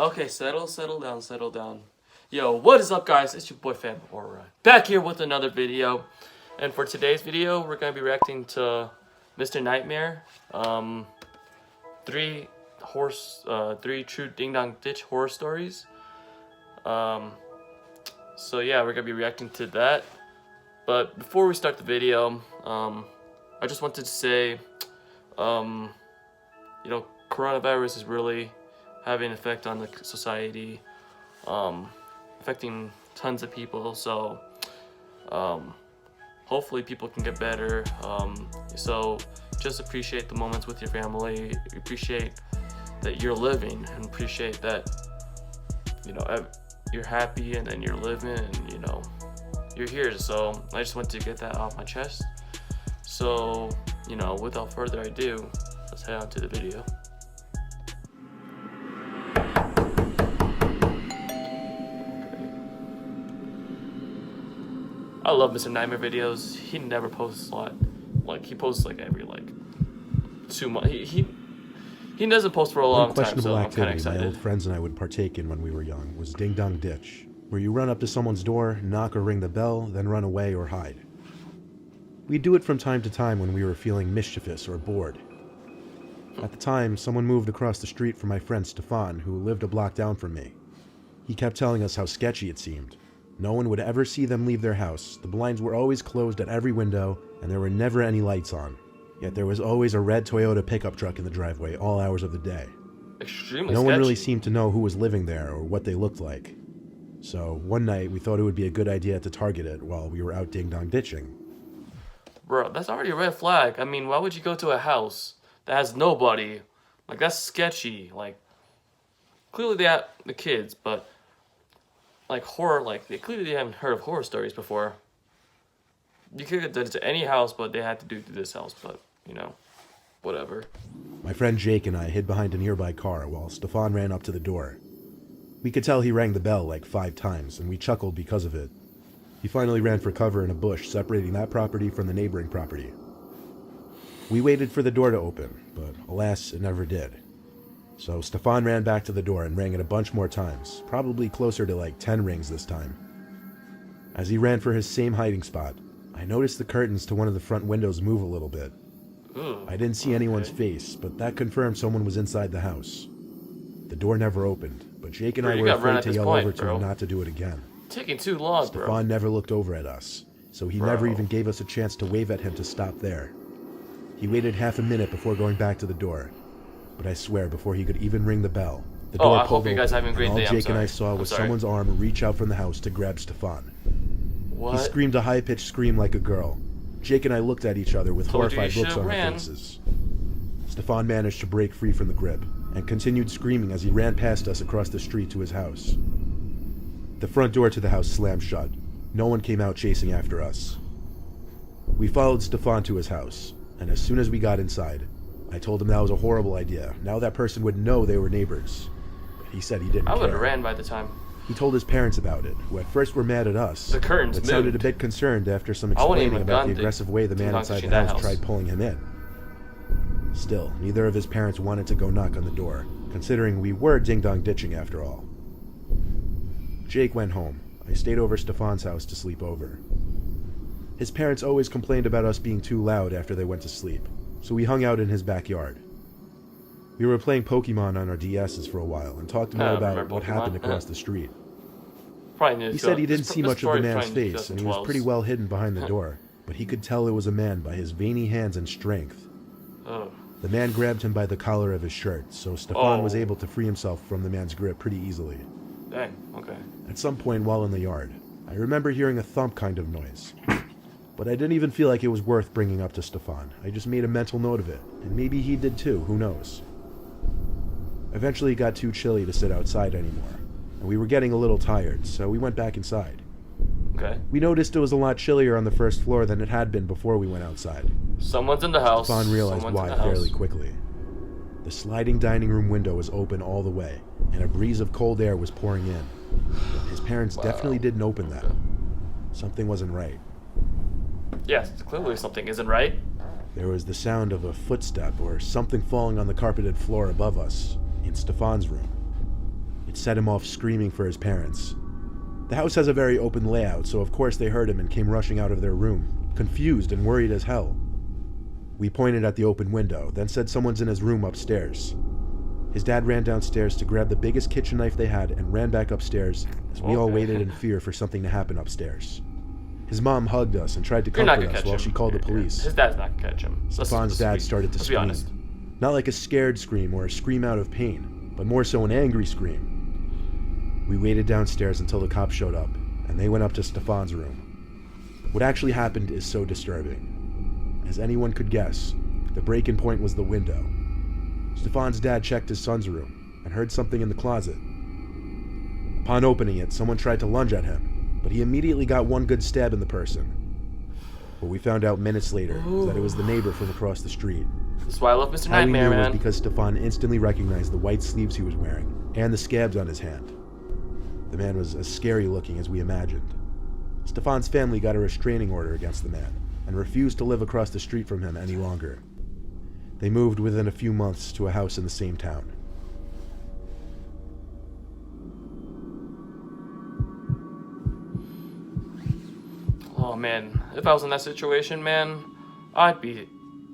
Okay, settle down, settle down. Yo, what is up, guys? It's your boy Fam Aura, back here with another video. And for today's video, we're gonna be reacting to Mr. Nightmare. Three true Ding Dong Ditch horror stories. So yeah, we're gonna be reacting to that. But before we start the video, I just wanted to say, coronavirus is really having an effect on the society, affecting tons of people. So hopefully people can get better. So just appreciate the moments with your family. Appreciate that you're living, and appreciate that you're happy, and then you're living, and you're here. So I just wanted to get that off my chest. So without further ado, let's head on to the video. I love Mr. Nightmare videos. He never posts a lot. He posts every 2 months. He doesn't post for a long time, so I'm kind of excited. My old friends and I would partake in when we were young was Ding Dong Ditch, where you run up to someone's door, knock or ring the bell, then run away or hide. We'd do it from time to time when we were feeling mischievous or bored. At the time, someone moved across the street from my friend Stefan, who lived a block down from me. He kept telling us how sketchy it seemed. No one would ever see them leave their house. The blinds were always closed at every window, and there were never any lights on. Yet there was always a red Toyota pickup truck in the driveway all hours of the day. Extremely No sketchy. one really seemed to know who was living there or what they looked like. So one night we thought it would be a good idea to target it while we were out ding dong ditching. Bro, that's already a red flag. I mean, why would you go to a house that has nobody? That's sketchy. Clearly they have the kids, but horror, they clearly haven't heard of horror stories before. You could have done it to any house, but they had to do it to this house. But whatever. My friend Jake and I hid behind a nearby car while Stefan ran up to the door. We could tell he rang the bell 5 times, and we chuckled because of it. He finally ran for cover in a bush separating that property from the neighboring property. We waited for the door to open, but alas, it never did. So Stefan ran back to the door and rang it a bunch more times, probably closer to 10 rings this time. As he ran for his same hiding spot, I noticed the curtains to one of the front windows move a little bit. Ooh, I didn't see anyone's face, but that confirmed someone was inside the house. The door never opened, but Jake and I were afraid to yell over to him not to do it again. Taking too long, bro. Stefan never looked over at us, so he never even gave us a chance to wave at him to stop there. He waited half a minute before going back to the door, but I swear before he could even ring the bell, the door pulled open, and all Jake and I saw was someone's arm reach out from the house to grab Stefan. What? He screamed a high-pitched scream like a girl. Jake and I looked at each other with horrified looks on our faces. Stefan managed to break free from the grip and continued screaming as he ran past us across the street to his house. The front door to the house slammed shut. No one came out chasing after us. We followed Stefan to his house, and as soon as we got inside, I told him that was a horrible idea. Now that person would know they were neighbors. But he said he didn't care. I would have ran by the time. He told his parents about it, who at first were mad at us, The curtains but sounded a moved. bit concerned after some explaining about the aggressive way the man inside the house tried pulling him in. Still, neither of his parents wanted to go knock on the door, considering we were ding-dong ditching after all. Jake went home. I stayed over Stefan's house to sleep over. His parents always complained about us being too loud after they went to sleep, so we hung out in his backyard. We were playing Pokemon on our DSs for a while and talked more about what happened across the street. He said he didn't see much of the man's face, and he was pretty well hidden behind the door, but he could tell it was a man by his veiny hands and strength. Oh. The man grabbed him by the collar of his shirt, so Stefan was able to free himself from the man's grip pretty easily. Dang, okay. At some point while in the yard, I remember hearing a thump kind of noise. But I didn't even feel like it was worth bringing up to Stefan. I just made a mental note of it, and maybe he did too, who knows. Eventually it got too chilly to sit outside anymore, and we were getting a little tired, so we went back inside. Okay. We noticed it was a lot chillier on the first floor than it had been before we went outside. Someone's in the house. Stefan realized why fairly quickly. The sliding dining room window was open all the way, and a breeze of cold air was pouring in. His parents definitely didn't open that. Something wasn't right. Yes, clearly something isn't right. There was the sound of a footstep or something falling on the carpeted floor above us, in Stefan's room. It set him off screaming for his parents. The house has a very open layout, so of course they heard him and came rushing out of their room, confused and worried as hell. We pointed at the open window, then said someone's in his room upstairs. His dad ran downstairs to grab the biggest kitchen knife they had and ran back upstairs as we all waited in fear for something to happen upstairs. His mom hugged us and tried to comfort us while she called the police. His dad's not gonna catch him. Stefan's dad started to scream. Let's be honest. Not like a scared scream or a scream out of pain, but more so an angry scream. We waited downstairs until the cops showed up, and they went up to Stefan's room. What actually happened is so disturbing. As anyone could guess, the break-in point was the window. Stefan's dad checked his son's room and heard something in the closet. Upon opening it, someone tried to lunge at him, but he immediately got one good stab in the person. What we found out minutes later was that it was the neighbor from across the street. That's why I love Mr. How we Nightmare, knew man. was because Stefan instantly recognized the white sleeves he was wearing and the scabs on his hand. The man was as scary looking as we imagined. Stefan's family got a restraining order against the man and refused to live across the street from him any longer. They moved within a few months to a house in the same town. Oh man, if I was in that situation, man, I'd be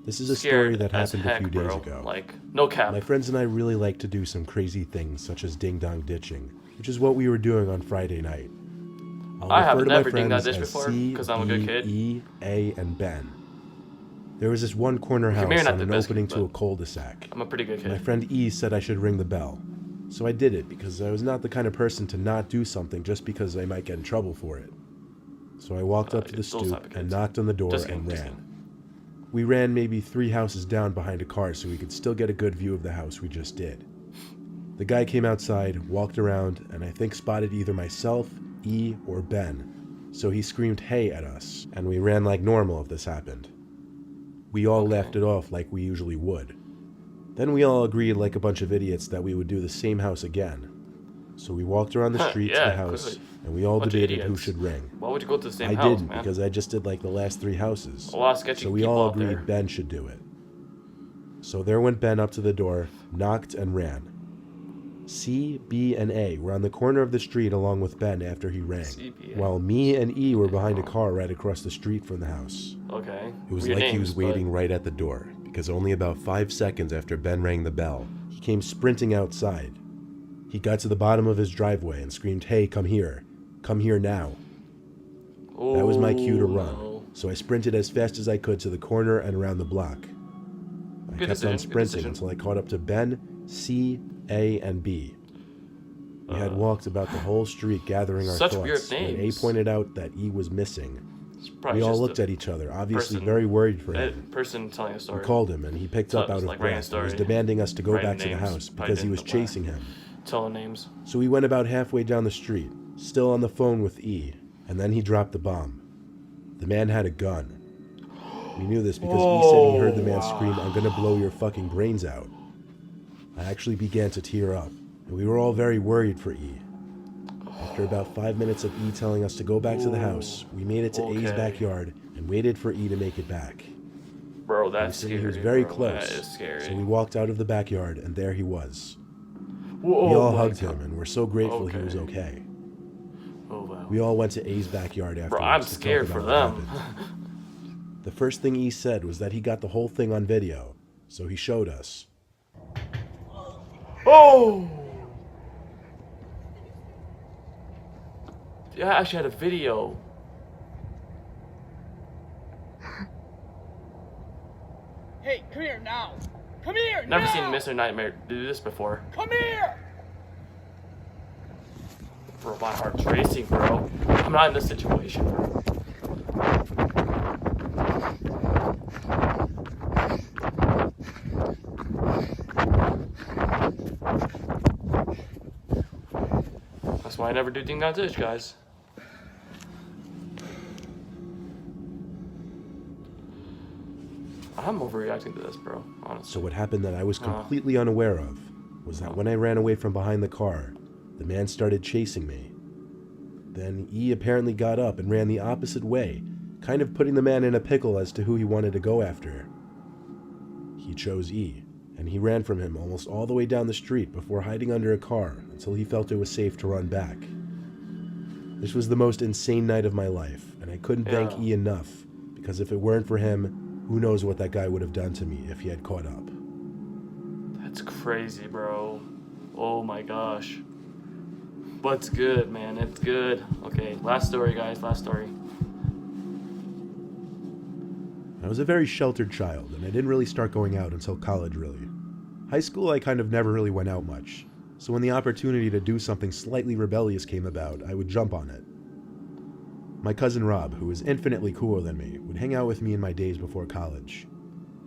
This is a story scared that as happened heck, a few days bro. ago. Like, no cap. My friends and I really like to do some crazy things such as ding-dong ditching, which is what we were doing on Friday night. I have refer to never my ding-dong friends ditched as before, C, 'cause I'm a good D, kid. E, A, and Ben. There was this one corner house maybe not on the an best opening kid, to a but cul-de-sac. I'm a pretty good My kid. friend E said I should ring the bell. So I did it because I was not the kind of person to not do something just because I might get in trouble for it. So I walked up to the those type stoop of and kids. knocked on the door Just kidding, and just ran. kidding. We ran maybe 3 houses down behind a car so we could still get a good view of the house we just did. The guy came outside, walked around, and I think spotted either myself, E, or Ben. So he screamed "hey" at us, and we ran like normal if this happened. We all laughed it off like we usually would. Then we all agreed like a bunch of idiots that we would do the same house again. So we walked around the street to Yeah, the house, clearly. and we all Bunch of debated who idiots. should ring. Why would you go to the same I house, didn't man? because I just did like the last 3 houses. A lot of sketchy So we people all out there. agreed Ben should do it. So there went Ben up to the door, knocked, and ran. C, B, and A were on the corner of the street along with Ben after he rang, C, B, A. while me and E were behind a car right across the street from the house. Okay. It was Weird like he names, was waiting right at the door, because only about 5 seconds after Ben rang the bell, he came sprinting outside. He got to the bottom of his driveway and screamed, "Hey, come here. Come here now." But... That was my cue to run, no. so I sprinted as fast as I could to the corner and around the block. I Good kept on decision, good sprinting decision. until I caught up to Ben, C, A, and B. We had walked about the whole street gathering our Such thoughts weird when A names. pointed out that E was missing. It's probably We all just looked a at each other, obviously person- very worried for him. that person telling a story. We called him, and he picked So up it out was of like writing a breath and was story, demanding us to go writing back to the names, house probably because he didn't was know why. chasing him. Telling names. So we went about halfway down the street, still on the phone with E, and then he dropped the bomb. The man had a gun. We knew this because E said he heard the man scream, "I'm gonna blow your fucking brains out." I actually began to tear up, and we were all very worried for E. After about 5 minutes of E telling us to go back to the house, we made it to E's Okay. backyard and waited for E to make it back. Bro, We that's said scary. he was very bro. close, That is scary. so we walked out of the backyard, and there he was. Whoa, We all my hugged God. him, and were so grateful he Okay. was okay. Oh, wow. We all went to A's backyard afterwards. Bro, I'm to talk scared about for what them. happened. The first thing E said was that he got the whole thing on video, so he showed us. Oh! Yeah, I actually had a video. Hey, come here now. Come here Never now. seen Mr. Nightmare do this before. Come here. Bro, my heart's racing, bro. I'm not in this situation, bro. That's why I never do Ding Dong Ditch, guys. I'm overreacting to this, bro. Honestly. So what happened that I was completely unaware of was that when I ran away from behind the car, the man started chasing me. Then E apparently got up and ran the opposite way, kind of putting the man in a pickle as to who he wanted to go after. He chose E, and he ran from him almost all the way down the street before hiding under a car until he felt it was safe to run back. This was the most insane night of my life, and I couldn't thank E enough, because if it weren't for him, who knows what that guy would have done to me if he had caught up. That's crazy, bro. Oh my gosh. But it's good, man. It's good. Okay, last story, guys. Last story. I was a very sheltered child, and I didn't really start going out until college, really. High school, I kind of never really went out much, so when the opportunity to do something slightly rebellious came about, I would jump on it. My cousin Rob, who was infinitely cooler than me, would hang out with me in my days before college.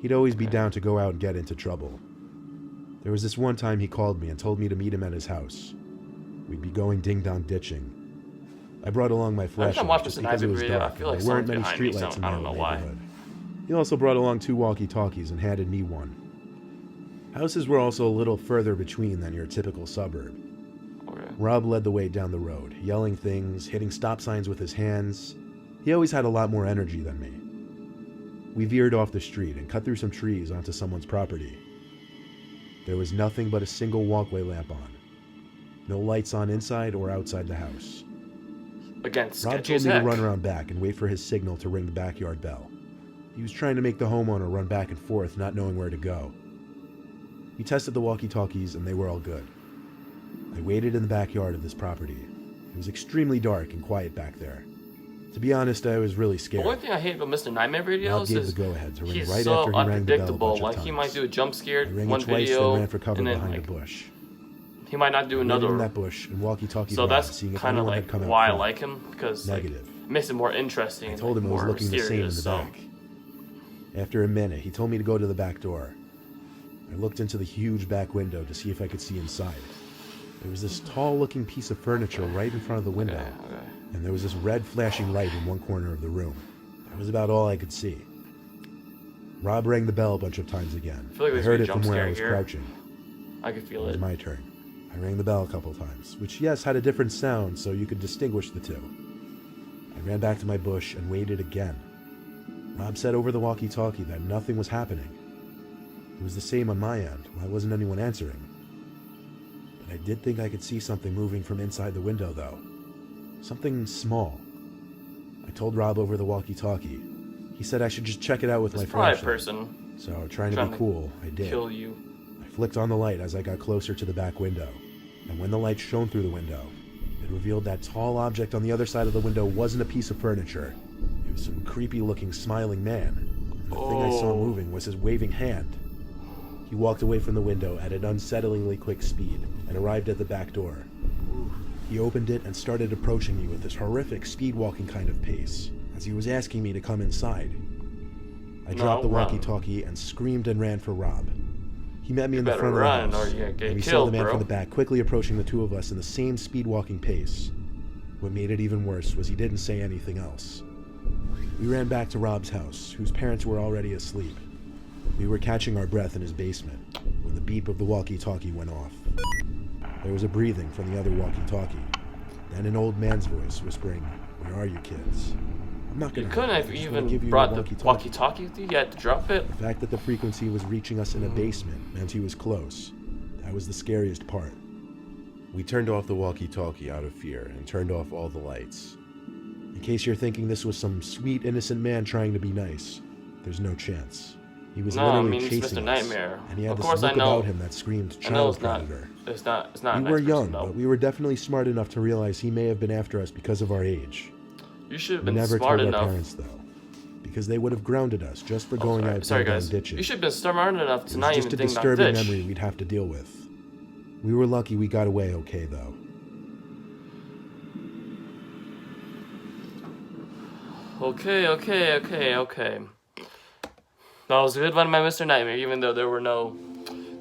He'd always be down to go out and get into trouble. There was this one time he called me and told me to meet him at his house. We'd be going ding-dong ditching. I brought along my flashlight just because it was dark, and there weren't many streetlights in the neighborhood. He also brought along 2 walkie-talkies and handed me one. Houses were also a little further between than your typical suburb. Okay. Rob led the way down the road, yelling things, hitting stop signs with his hands. He always had a lot more energy than me. We veered off the street and cut through some trees onto someone's property. There was nothing but a single walkway lamp on. No lights on inside or outside the house. Again, Rob told me to run around back and wait for his signal to ring the backyard bell. He was trying to make the homeowner run back and forth, not knowing where to go. We tested the walkie-talkies and they were all good. I waited in the backyard of this property. It was extremely dark and quiet back there. To be honest, I was really scared. The only thing I hate about Mr. Nightmare videos gave is the go-ahead to ring he's right so after he rang the bell a unpredictable. bunch of Like times. he might do a jump scare He rang one it twice, video, then ran for cover and then behind like a bush. he might not do I waited another. in that bush and walkie-talkie So around, that's seeing if kind of anyone like had come out why I front. like him, because like, Negative. it makes it more interesting. I told him it was more looking the same in the mysterious, so. back. After a minute, he told me to go to the back door. I looked into the huge back window to see if I could see inside. There was this tall-looking piece of furniture right in front of the window, Okay. and there was this red flashing light in one corner of the room. That was about all I could see. Rob rang the bell a bunch of times again. I feel like I there's heard a it jump from where I scare was here. crouching. I could feel It was it. my turn. I rang the bell a couple times, which, yes, had a different sound, so you could distinguish the two. I ran back to my bush and waited again. Rob said over the walkie-talkie that nothing was happening. It was the same on my end. Why wasn't anyone answering? But I did think I could see something moving from inside the window, though. Something small. I told Rob over the walkie-talkie. He said I should just check it out with It's my probably a flashlight. person So, trying to be cool, I did. kill you. I flicked on the light as I got closer to the back window, and when the light shone through the window, it revealed that tall object on the other side of the window wasn't a piece of furniture. It was some creepy-looking smiling man, and the thing I saw moving was his waving hand. He walked away from the window at an unsettlingly quick speed and arrived at the back door. He opened it and started approaching me with this horrific speed-walking kind of pace, as he was asking me to come inside. I dropped the walkie-talkie and screamed and ran for Rob. He met me in the front of the run house, or you get and we saw killed, the man bro. from the back quickly approaching the two of us in the same speed-walking pace. What made it even worse was he didn't say anything else. We ran back to Rob's house, whose parents were already asleep. We were catching our breath in his basement when the beep of the walkie-talkie went off. There was a breathing from the other walkie-talkie, then an old man's voice whispering, "Where are you kids?" I'm not You gonna couldn't hide, have I just wanna give even you brought your the walkie-talkie with you. You had to drop it. The fact that the frequency was reaching us in a basement meant he was close. That was the scariest part. We turned off the walkie-talkie out of fear and turned off all the lights. In case you're thinking this was some sweet, innocent man trying to be nice, there's no chance. He was No, I literally mean, it's chasing Mr. us, Nightmare. and he had Of this course, look I know. about him that screamed I know child it's not. predator. It's not a We nice were person, young, though. but we were definitely smart enough to realize he may have been after us because of our age. You should have We been never smart told our enough. parents, though, because they would have grounded us just for going out Sorry, ding-dong guys. ditching. You should have been smart enough to It not was even just a ding dong disturbing ditch. memory we'd have to deal with. We were lucky we got away okay, though. Okay. That was a good one by Mr. Nightmare, even though there were no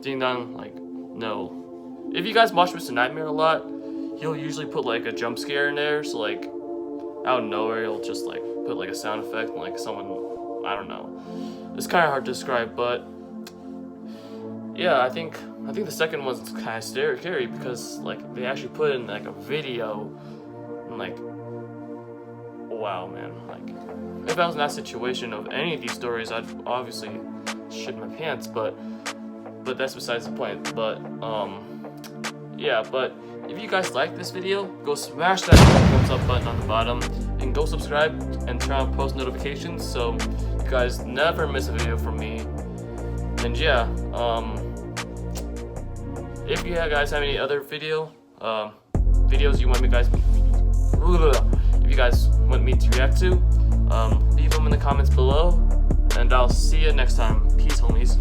ding dong, like, no. If you guys watch Mr. Nightmare a lot, he'll usually put like a jump scare in there, so like, out of nowhere, he'll just like put like a sound effect, and, like someone, I don't know. It's kind of hard to describe, but yeah, I think the second one's kind of scary because like they actually put in like a video, and like, wow, man, like if I was in that situation of any of these stories, I'd obviously shit my pants, but but that's besides the point. But yeah, but if you guys like this video, go smash that thumbs up button on the bottom and go subscribe and turn on post notifications so you guys never miss a video from me. And yeah, if you guys have any other videos you want me guys, if you guys want me to react to, leave them in the comments below, and I'll see you next time. Peace, homies.